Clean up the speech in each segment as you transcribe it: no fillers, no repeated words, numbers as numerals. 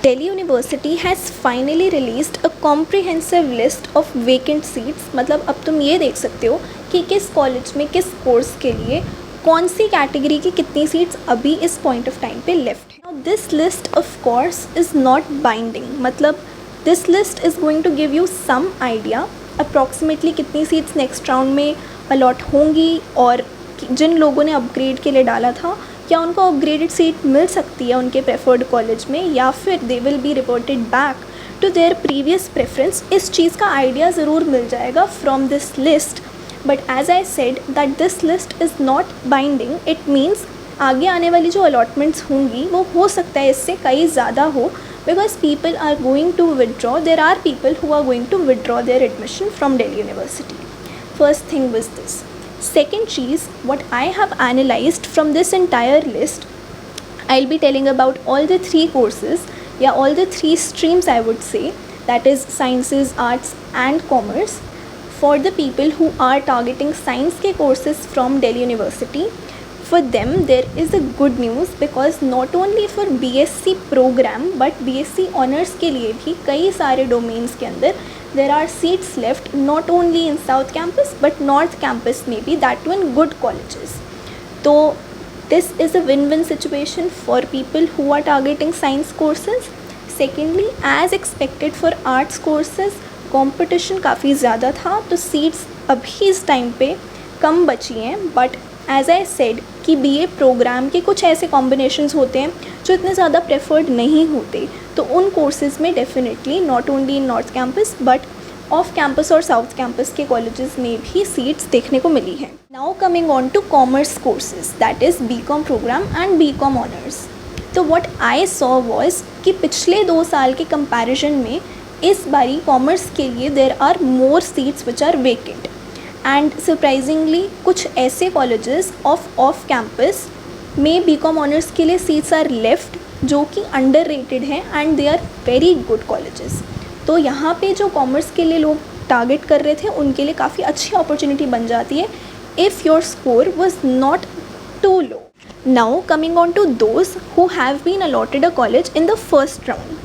Delhi University has finally released a comprehensive list of vacant seats. मतलब अब तुम ये देख सकते हो कि किस कॉलेज में किस कोर्स के लिए कौन सी कैटेगरी की कितनी सीट्स अभी इस पॉइंट ऑफ टाइम पे लेफ्ट है. Now this list of course is not binding. मतलब this list is going to give you some idea approximately कितनी सीट्स नेक्स्ट राउंड में अलॉट होंगी और जिन लोगों ने अपग्रेड के लिए डाला था क्या उनको अपग्रेडेड सीट मिल सकती है उनके प्रेफर्ड कॉलेज में या फिर they will be reported back to their previous preference. इस चीज़ का आइडिया ज़रूर मिल जाएगा from this list. But as I said that this list is not binding. It means आगे आने वाली जो अलॉटमेंट्स होंगी वो हो सकता है इससे कई ज़्यादा हो because people are going to withdraw. There are people who are going to withdraw their admission from Delhi University. First thing was this. Second cheese, what I have analyzed from this entire list, I'll be telling about all the three courses, yeah, all the three streams I would say, that is sciences, arts and commerce. For the people who are targeting science के courses from Delhi University, for them there is a good news because not only for BSc program but BSc honors के लिए भी कई सारे domains के अंदर there are seats left not only in South Campus but North Campus maybe, that too in good colleges. So this is a win-win situation for people who are targeting science courses. Secondly, as expected for arts courses competition काफ़ी ज़्यादा था तो seats अभी इस time पे कम बची हैं. But as I said कि BA प्रोग्राम के कुछ ऐसे कॉम्बिनेशंस होते हैं जो इतने ज़्यादा प्रेफर्ड नहीं होते तो उन कोर्सेज़ में definitely not only in north campus but off campus और साउथ कैंपस के कॉलेजेस में भी सीट्स देखने को मिली हैं. Now coming on to commerce courses that is BCom program and BCom honours. तो व्हाट आई सॉ वाज कि पिछले 2 साल के कंपैरिजन में इस बारी कॉमर्स के लिए there are more seats which are vacant and surprisingly कुछ ऐसे कॉलेजेस ऑफ कैंपस में BCom ऑनर्स के लिए सीट्स आर लेफ्ट जो कि अंडर रेटेड हैं and they are very good colleges. तो यहाँ पे जो कॉमर्स के लिए लोग टारगेट कर रहे थे उनके लिए काफ़ी अच्छी अपॉर्चुनिटी बन जाती है if your score was not too low. Now coming on to those who have been allotted a college in the first round.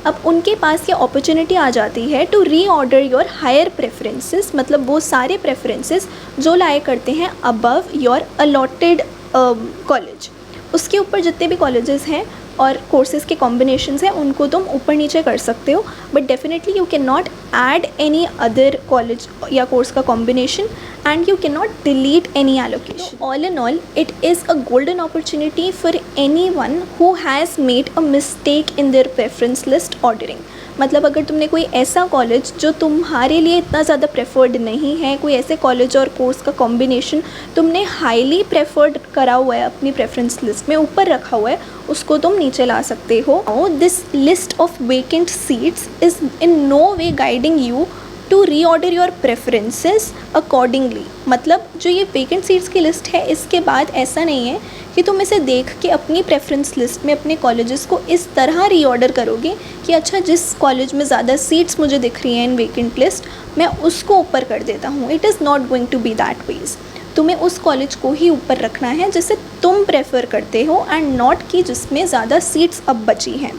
अब उनके पास ये अपॉर्चुनिटी आ जाती है to reorder your higher preferences. मतलब वो सारे प्रेफरेंसेस जो लाए करते हैं अबव योर अलॉटेड कॉलेज उसके ऊपर जितने भी कॉलेजेस हैं और कोर्सेज़ के कॉम्बिनेशंस हैं उनको तुम ऊपर नीचे कर सकते हो but definitely you can not add any other college या कोर्स का combination and you can not delete any allocation. All in all it is a golden opportunity for any one who has made a mistake in their preference list ordering. मतलब अगर तुमने कोई ऐसा college जो तुम्हारे लिए इतना ज़्यादा प्रेफर्ड नहीं है, कोई ऐसे कॉलेज और कोर्स का कॉम्बिनेशन तुमने हाईली प्रेफर्ड करा हुआ है अपनी प्रेफरेंस लिस्ट में ऊपर रखा हुआ है, उसको तुम नीचे ला सकते हो. This list of vacant seats is in no way guiding you to reorder your preferences accordingly. मतलब जो ये वेकेंट सीट्स की लिस्ट है इसके बाद ऐसा नहीं है कि तुम इसे देख के अपनी प्रेफरेंस लिस्ट में अपने कॉलेजेस को इस तरह रीऑर्डर करोगे कि अच्छा जिस कॉलेज में ज़्यादा सीट्स मुझे दिख रही हैं इन वेकेंट लिस्ट मैं उसको ऊपर कर देता हूँ. It is not going to be that ways. तुम्हें उस कॉलेज को ही ऊपर रखना है जिसे तुम प्रेफर करते हो एंड नॉट कि जिसमें ज़्यादा सीट्स अब बची हैं.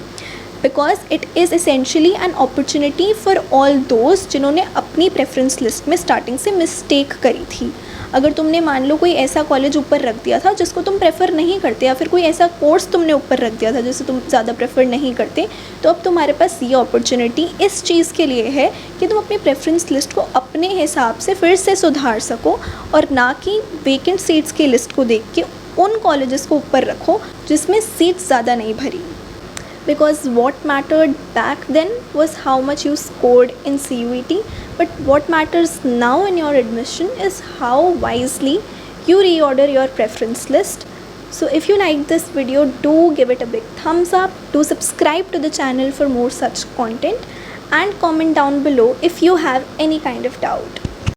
Because it is essentially an opportunity for all those जिन्होंने अपनी प्रेफरेंस लिस्ट में स्टार्टिंग से मिस्टेक करी थी. अगर तुमने मान लो कोई ऐसा कॉलेज ऊपर रख दिया था जिसको तुम प्रेफर नहीं करते या फिर कोई ऐसा कोर्स तुमने ऊपर रख दिया था जिसे तुम ज़्यादा प्रेफर नहीं करते तो अब तुम्हारे पास ये अपॉर्चुनिटी इस चीज़ के लिए है कि तुम अपनी प्रेफरेंस लिस्ट को अपने हिसाब से फिर से सुधार सको और ना कि वेकेंट सीट्स की लिस्ट को देख के उन कॉलेजेस को ऊपर रखो जिसमें सीट्स ज़्यादा नहीं भरी. Because what mattered back then was how much you scored in CUET, but what matters now in your admission is how wisely you reorder your preference list. So if you like this video, do give it a big thumbs up, do subscribe to the channel for more such content and comment down below if you have any kind of doubt.